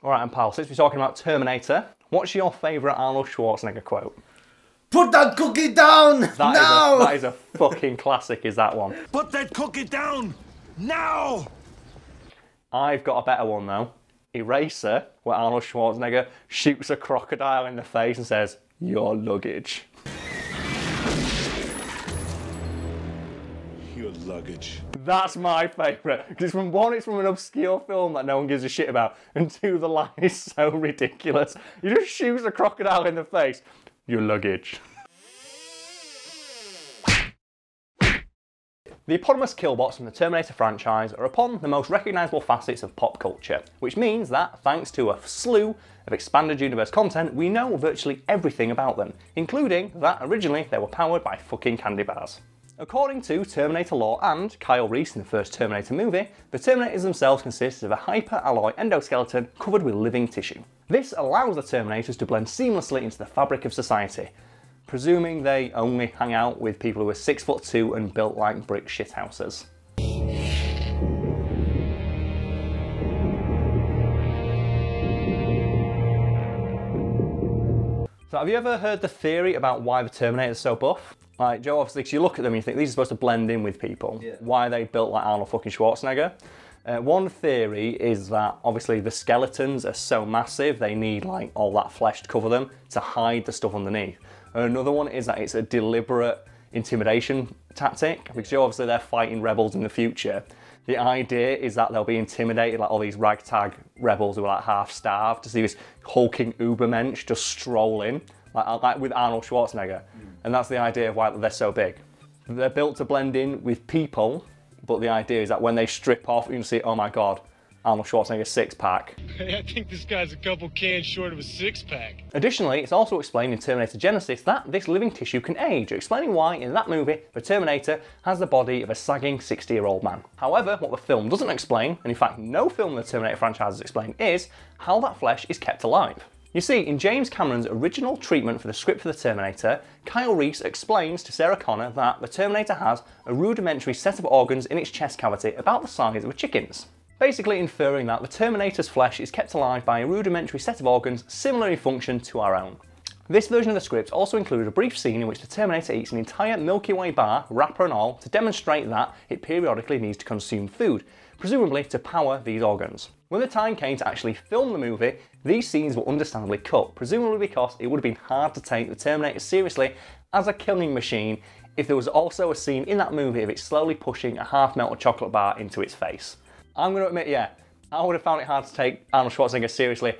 Alright, and pal, since we're talking about Terminator, what's your favourite Arnold Schwarzenegger quote? Put that cookie down now! That is a fucking classic, is that one. Put that cookie down now! I've got a better one though. Eraser, where Arnold Schwarzenegger shoots a crocodile in the face and says, "Your luggage." Your luggage. That's my favourite. Because it's from an obscure film that no one gives a shit about, and two, the line is so ridiculous. He just shoots a crocodile in the face. Your luggage. The eponymous killbots from the Terminator franchise are upon the most recognisable facets of pop culture, which means that, thanks to a slew of expanded universe content, we know virtually everything about them, including that originally they were powered by fucking candy bars. According to Terminator lore and Kyle Reese in the first Terminator movie, the Terminators themselves consist of a hyper-alloy endoskeleton covered with living tissue. This allows the Terminators to blend seamlessly into the fabric of society, presuming they only hang out with people who are 6'2" and built like brick shithouses. So have you ever heard the theory about why the Terminator is so buff? Like, Joe, obviously, because you look at them and you think these are supposed to blend in with people. Yeah. Why are they built like Arnold fucking Schwarzenegger? One theory is that obviously the skeletons are so massive they need like all that flesh to cover them to hide the stuff underneath. Another one is that it's a deliberate intimidation tactic, because obviously they're fighting rebels in the future. The idea is that they'll be intimidated, like all these ragtag rebels who are like half starved, to see this hulking ubermensch just stroll in, like with Arnold Schwarzenegger. And that's the idea of why they're so big. They're built to blend in with people, but the idea is that when they strip off, you can see, oh my god, Arnold Schwarzenegger's six-pack. Hey, I think this guy's a couple cans short of a six-pack. Additionally, it's also explained in Terminator Genisys that this living tissue can age, explaining why, in that movie, the Terminator has the body of a sagging 60-year-old man. However, what the film doesn't explain, and in fact no film in the Terminator franchise has explained, is how that flesh is kept alive. You see, in James Cameron's original treatment for the script for the Terminator, Kyle Reese explains to Sarah Connor that the Terminator has a rudimentary set of organs in its chest cavity about the size of a chicken's. Basically inferring that the Terminator's flesh is kept alive by a rudimentary set of organs similar in function to our own. This version of the script also included a brief scene in which the Terminator eats an entire Milky Way bar, wrapper and all, to demonstrate that it periodically needs to consume food, presumably to power these organs. When the time came to actually film the movie, these scenes were understandably cut, presumably because it would have been hard to take the Terminator seriously as a killing machine if there was also a scene in that movie of it slowly pushing a half-melted chocolate bar into its face. I'm going to admit, yeah, I would have found it hard to take Arnold Schwarzenegger seriously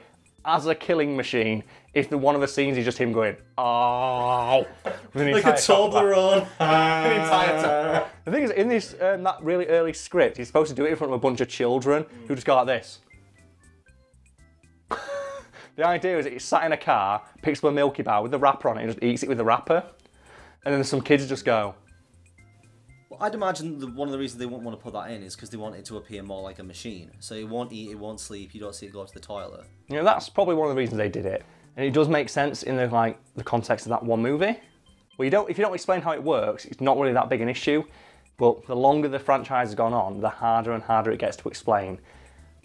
as a killing machine if one of the scenes is just him going, oh, like a Toblerone. The thing is, in this that really early script, he's supposed to do it in front of a bunch of children who just go like this. The idea is that he's sat in a car, picks up a Milky Bar with the wrapper on it and just eats it with the wrapper. And then some kids just go. Well, I'd imagine one of the reasons they wouldn't want to put that in is because they want it to appear more like a machine. So it won't eat, it won't sleep, you don't see it go to the toilet. You know, that's probably one of the reasons they did it. And it does make sense in the context of that one movie. Well, if you don't explain how it works, it's not really that big an issue. But the longer the franchise has gone on, the harder and harder it gets to explain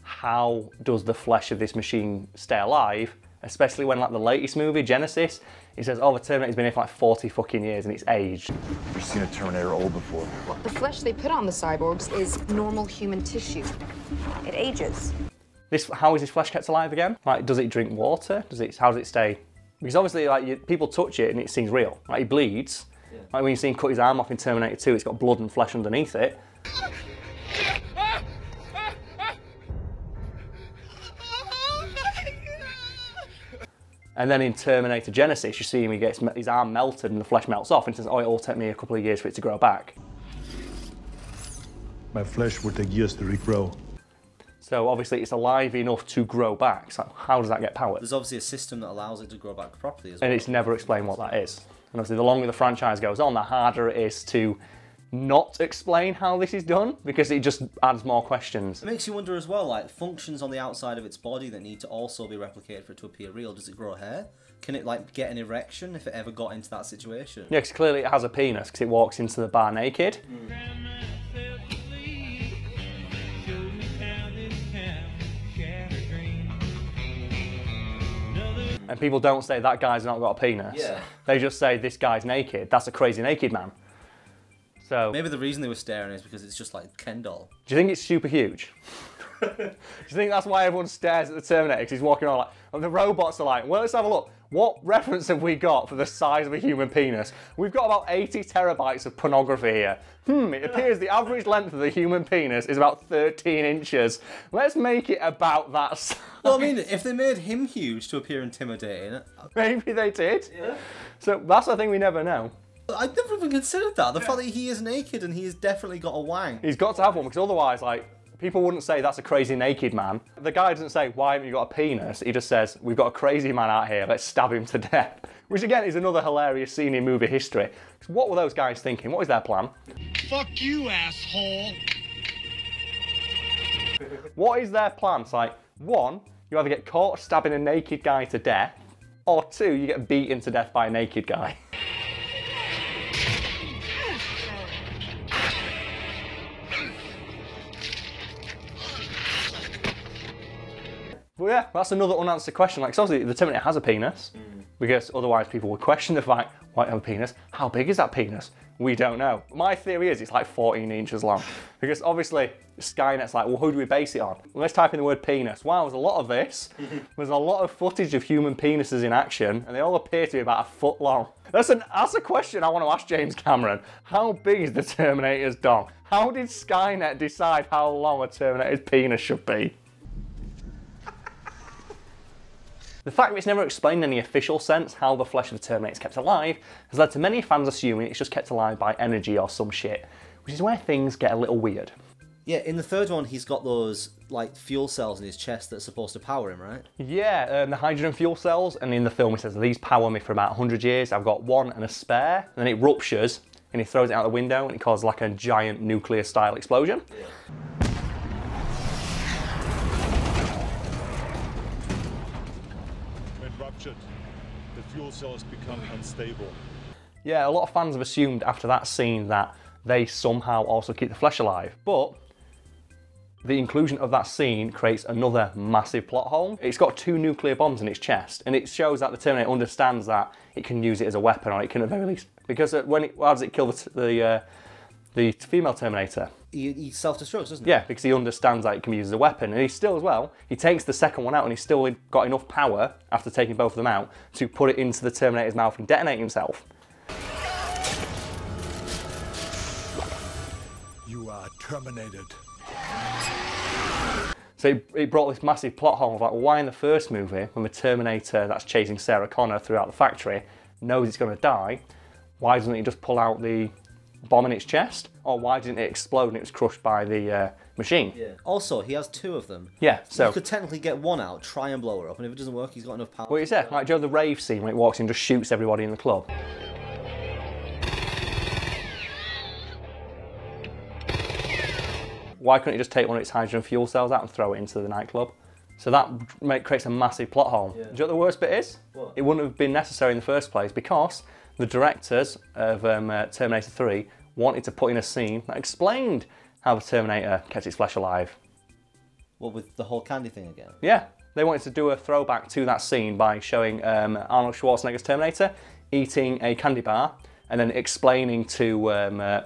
how does the flesh of this machine stay alive, especially when, like, the latest movie, Genisys, it says, oh, the Terminator's been here for like 40 fucking years and it's aged. Never seen a Terminator old before. The flesh they put on the cyborgs is normal human tissue. It ages. How is his flesh kept alive again? Like, does it drink water? How does it stay? Because obviously, like, people touch it and it seems real. Like, he bleeds. Yeah. Like when you see him cut his arm off in Terminator 2, it's got blood and flesh underneath it. And then in Terminator Genisys, you see him, he gets his arm melted and the flesh melts off and says, oh, it'll take me a couple of years for it to grow back. My flesh will take years to regrow. So obviously it's alive enough to grow back. So how does that get powered? There's obviously a system that allows it to grow back properly as well. And it's never explained what that is. And obviously the longer the franchise goes on, the harder it is to not explain how this is done, because it just adds more questions. It makes you wonder as well, like, functions on the outside of its body that need to also be replicated for it to appear real. Does it grow hair? Can it, like, get an erection if it ever got into that situation? Yeah, because clearly it has a penis, because it walks into the bar naked. And people don't say that guy's not got a penis. Yeah. They just say this guy's naked. That's a crazy naked man. So Maybe the reason they were staring is because it's just like Ken doll. do you think it's super huge? Do you think that's why everyone stares at the Terminator? Because he's walking around like, and the robots are like, well, let's have a look. What reference have we got for the size of a human penis? We've got about 80 terabytes of pornography here. It appears the average length of the human penis is about 13 inches. Let's make it about that size. Well, I mean, if they made him huge to appear intimidating, Maybe they did. Yeah. So that's the thing we never know. I've never even considered that. The fact that he is naked and he has definitely got a wang. He's got to have one because otherwise, like, people wouldn't say that's a crazy naked man. The guy doesn't say, why haven't you got a penis? He just says, we've got a crazy man out here, let's stab him to death. Which again is another hilarious scene in movie history. What were those guys thinking? What was their plan? Fuck you, asshole. What is their plan? It's like, one, you either get caught stabbing a naked guy to death, or two, you get beaten to death by a naked guy. Well, yeah, that's another unanswered question. Like, so obviously, the Terminator has a penis, because otherwise people would question the fact, why have a penis? How big is that penis? We don't know. My theory is it's like 14 inches long, because obviously Skynet's like, well, who do we base it on? Well, let's type in the word penis. Wow, there's a lot of this. There's a lot of footage of human penises in action, and they all appear to be about a foot long. That's a question I want to ask James Cameron. How big is the Terminator's dong? How did Skynet decide how long a Terminator's penis should be? The fact that it's never explained in any official sense how the flesh of the Terminator is kept alive has led to many fans assuming it's just kept alive by energy or some shit, which is where things get a little weird. Yeah, in the third one, he's got those like fuel cells in his chest that are supposed to power him, right? Yeah, the hydrogen fuel cells, and in the film he says, these power me for about 100 years, I've got one and a spare, and then it ruptures, and he throws it out the window, and it causes like a giant nuclear-style explosion. Yeah. Ruptured. The fuel cells become unstable. Yeah, a lot of fans have assumed after that scene that they somehow also keep the flesh alive, but the inclusion of that scene creates another massive plot hole. It's got 2 nuclear bombs in its chest, and it shows that the Terminator understands that it can use it as a weapon, or it can at the very least, because how does it kill the female Terminator? He self-destructs, doesn't he? Yeah, because he understands that it can be used as a weapon. And he still, as well, he takes the second one out and he's still got enough power, after taking both of them out, to put it into the Terminator's mouth and detonate himself. You are terminated. So it brought this massive plot hole of like, well, why in the first movie, when the Terminator that's chasing Sarah Connor throughout the factory knows it's going to die, why doesn't he just pull out the bomb in its chest? Or why didn't it explode and it was crushed by the machine? Yeah. Also, he has 2 of them. Yeah, so... You could technically get one out, try and blow her up, and if it doesn't work, he's got enough power. Well, you said, like Joe the rave scene when it walks in and just shoots everybody in the club. Why couldn't he just take one of its hydrogen fuel cells out and throw it into the nightclub? So that creates a massive plot hole. Yeah. Do you know what the worst bit is? What? It wouldn't have been necessary in the first place because the directors of Terminator 3 wanted to put in a scene that explained how the Terminator kept its flesh alive. What, with the whole candy thing again? Yeah, they wanted to do a throwback to that scene by showing Arnold Schwarzenegger's Terminator eating a candy bar and then explaining to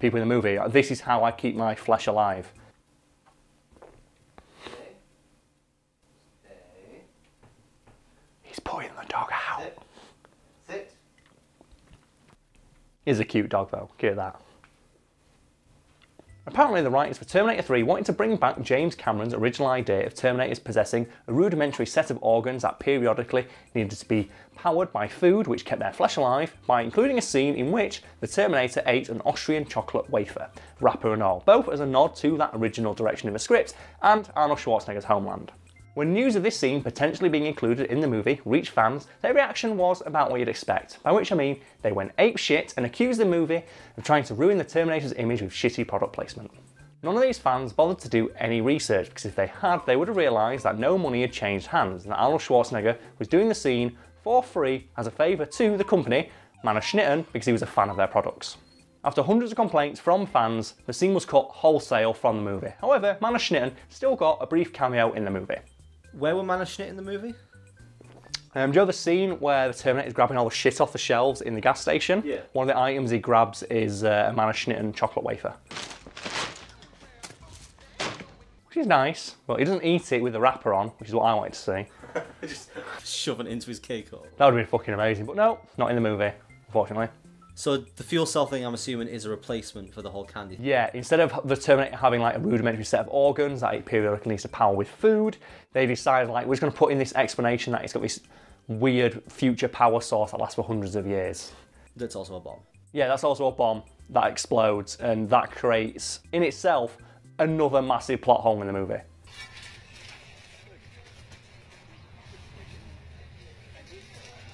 people in the movie, this is how I keep my flesh alive. He's putting the dog out. Sit. He's a cute dog though, get that. Apparently the writers for Terminator 3 wanted to bring back James Cameron's original idea of Terminators possessing a rudimentary set of organs that periodically needed to be powered by food which kept their flesh alive, by including a scene in which the Terminator ate an Austrian chocolate wafer, wrapper and all, both as a nod to that original direction in the script and Arnold Schwarzenegger's homeland. When news of this scene potentially being included in the movie reached fans, their reaction was about what you'd expect, by which I mean they went apeshit and accused the movie of trying to ruin the Terminator's image with shitty product placement. None of these fans bothered to do any research, because if they had, they would have realised that no money had changed hands and that Arnold Schwarzenegger was doing the scene for free as a favour to the company, Mannerschnitten, because he was a fan of their products. After hundreds of complaints from fans, the scene was cut wholesale from the movie. However, Mannerschnitten still got a brief cameo in the movie. Where were Mannerschnitten in the movie? Do you know the scene where the Terminator's grabbing all the shit off the shelves in the gas station? Yeah. One of the items he grabs is a Mannerschnitten chocolate wafer. Which is nice, but he doesn't eat it with the wrapper on, which is what I wanted to see. Just shove it into his cake hole. That would have been fucking amazing, but no, not in the movie, unfortunately. So the fuel cell thing, I'm assuming, is a replacement for the whole candy thing. Yeah, instead of the Terminator having like a rudimentary set of organs that it periodically needs to power with food, they decided like, we're just going to put in this explanation that it's got this weird future power source that lasts for hundreds of years. That's also a bomb. Yeah, that's also a bomb that explodes, and that creates, in itself, another massive plot hole in the movie.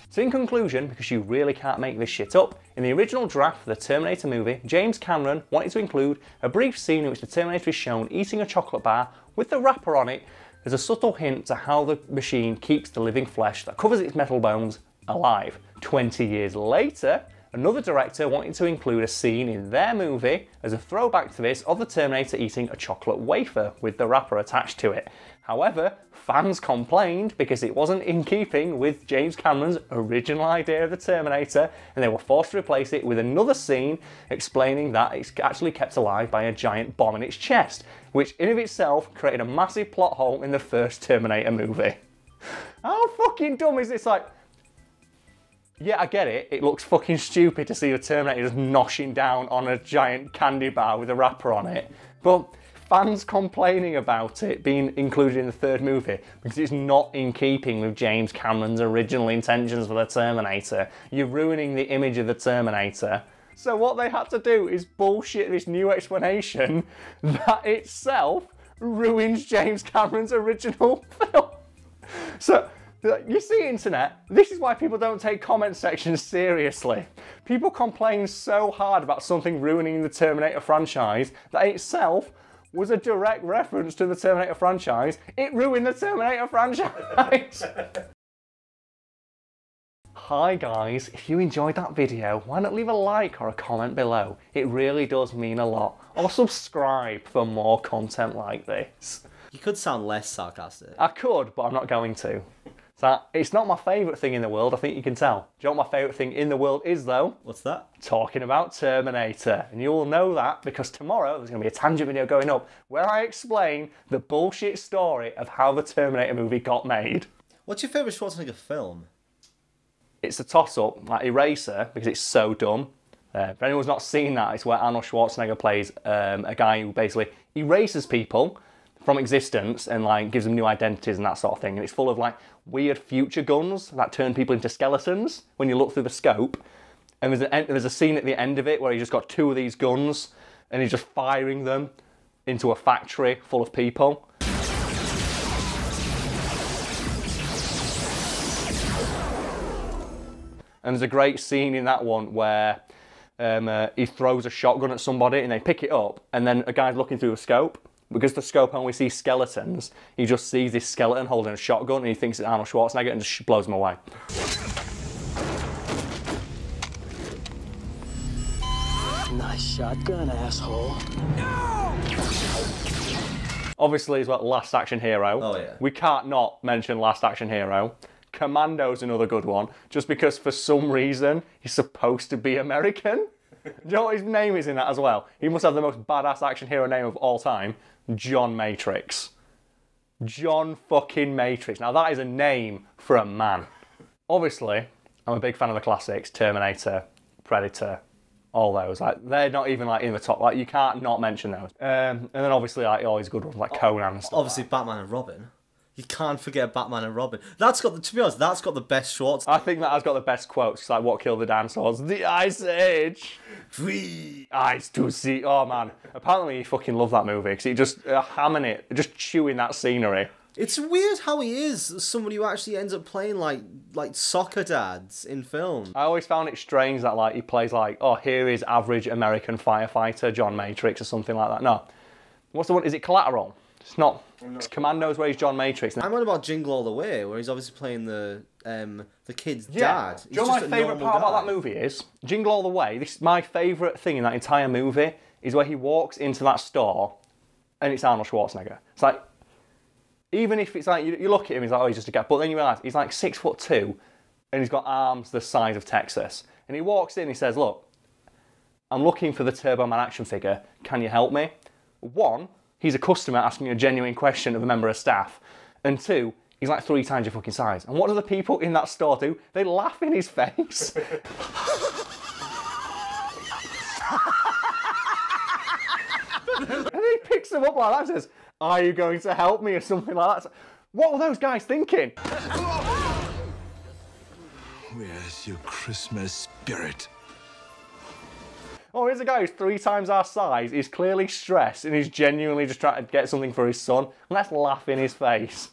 So in conclusion, because you really can't make this shit up, in the original draft of the Terminator movie, James Cameron wanted to include a brief scene in which the Terminator is shown eating a chocolate bar with the wrapper on it as a subtle hint to how the machine keeps the living flesh that covers its metal bones alive. 20 years later, another director wanted to include a scene in their movie as a throwback to this of the Terminator eating a chocolate wafer with the wrapper attached to it. However, fans complained because it wasn't in keeping with James Cameron's original idea of the Terminator, and they were forced to replace it with another scene explaining that it's actually kept alive by a giant bomb in its chest, which in of itself created a massive plot hole in the first Terminator movie. How fucking dumb is this? Like, yeah, I get it. It looks fucking stupid to see the Terminator just noshing down on a giant candy bar with a wrapper on it. But fans complaining about it being included in the third movie because it's not in keeping with James Cameron's original intentions for the Terminator. You're ruining the image of the Terminator. So what they had to do is bullshit this new explanation that itself ruins James Cameron's original film. So, you see, internet, this is why people don't take comment sections seriously. People complain so hard about something ruining the Terminator franchise that itself was a direct reference to the Terminator franchise. It ruined the Terminator franchise. Hi guys, if you enjoyed that video, why not leave a like or a comment below? It really does mean a lot. Or subscribe for more content like this. You could sound less sarcastic. I could, but I'm not going to. So it's not my favourite thing in the world, I think you can tell. Do you know what my favourite thing in the world is though? What's that? Talking about Terminator. And you will know that because tomorrow there's going to be a tangent video going up where I explain the bullshit story of how the Terminator movie got made. What's your favourite Schwarzenegger film? It's a toss-up, like Eraser, because it's so dumb. If anyone's not seen that, it's where Arnold Schwarzenegger plays a guy who basically erases people from existence and like gives them new identities and that sort of thing. And it's full of like weird future guns that turn people into skeletons when you look through the scope. And there's a scene at the end of it where he's just got two of these guns and he's just firing them into a factory full of people. And there's a great scene in that one where he throws a shotgun at somebody and they pick it up, and then a guy's looking through the scope. Because the scope only sees skeletons, he just sees this skeleton holding a shotgun and he thinks it's Arnold Schwarzenegger and just blows him away. Nice shotgun, asshole. No! Obviously, as well, Last Action Hero. Oh, yeah. We can't not mention Last Action Hero. Commando's another good one, just because for some reason he's supposed to be American. Do you know what his name is in that as well? He must have the most badass action hero name of all time. John Matrix. John fucking Matrix. Now that is a name for a man. Obviously, I'm a big fan of the classics. Terminator, Predator, all those. Like, they're not even like in the top. Like, you can't not mention those. And then obviously like all these good ones like Conan and stuff. Obviously, Batman and Robin. You can't forget Batman and Robin. That's got, to be honest, that's got the best Schwarzenegger. I think that has got the best quotes. It's like, what killed the dinosaurs? The Ice Age. 3 eyes to see. Oh man, apparently you fucking love that movie because he just hammering it, just chewing that scenery. It's weird how he is somebody who actually ends up playing like soccer dads in films. I always found it strange that like he plays like, oh, here is average American firefighter John Matrix or something like that. No, what's the one? Is it Collateral? It's not. It's Commandos where he's John Matrix. I'm on about Jingle All the Way, where he's obviously playing the kid's dad. Do you know what my favourite part about that movie is? Jingle All the Way. This my favourite thing in that entire movie is where he walks into that store and it's Arnold Schwarzenegger. It's like, Even if it's like, you look at him, he's like, oh, he's just a guy. But then you realise he's like 6'2", and he's got arms the size of Texas. And he walks in, he says, look, I'm looking for the Turbo Man action figure. Can you help me? 1, he's a customer asking a genuine question of a member of staff. And 2, he's like 3 times your fucking size. And what do the people in that store do? They laugh in his face. And he picks them up like that and says, are you going to help me, or something like that? What were those guys thinking? Where's your Christmas spirit? Oh, here's a guy who's 3 times our size, he's clearly stressed, and he's genuinely just trying to get something for his son. Let's laugh in his face.